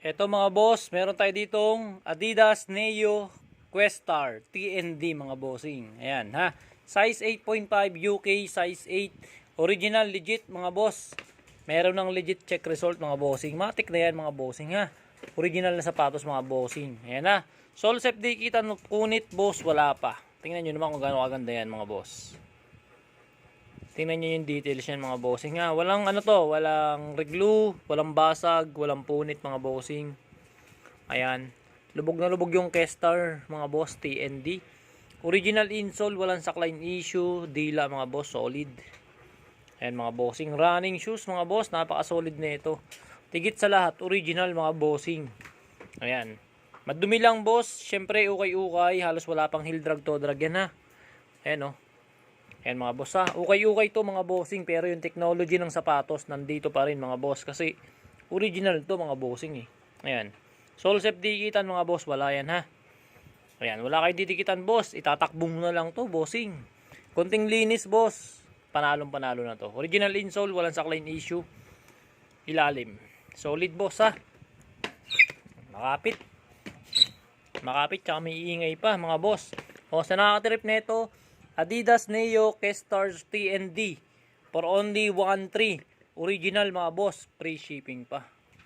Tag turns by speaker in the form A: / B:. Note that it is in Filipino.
A: Eto mga boss, meron tayo ditong Adidas Neo Questar TND mga bossing. Ayan ha. Size 8.5 UK, size 8. Original legit mga boss. Meron ng legit check result mga bossing. Matik na yan mga bossing ha. Original na sapatos mga bossing. Ayan ha. Sole sep di kita punit boss, wala pa. Tingnan nyo naman kung gaano kaganda yan mga boss. Tingnan nyo yung details yan mga bossing ha. Walang ano to, walang reglu, walang basag, walang punit mga bossing. Ayan. Lubog na lubog yung Questar mga boss, TND. Original insole, walang sackline issue, dila mga boss, solid. Ayan mga bossing, running shoes mga boss, napaka-solid na ito. Tigit sa lahat, original mga bossing. Ayan. Madumi lang boss, syempre ukay-ukay, halos wala pang heel drag to drag yan ha. Ayan o. Ayan mga boss ha. Ukay-ukay to mga bossing, pero yung technology ng sapatos nandito pa rin mga boss. Kasi original to mga bossing eh. Ayan. Sole sep dikitan mga boss, wala yan ha. Ayan, wala kayo didikitan boss. Itatakbong na lang to bossing. Konting linis boss. Panalong panalo na to. Original insole, walang sackline issue. Ilalim. Solid boss ha. Makapit. Makapit, tsaka may iingay pa mga boss. O sa nakakatrip nito, Adidas Neo Questar TND for only 1.3. Original mga boss, free shipping pa.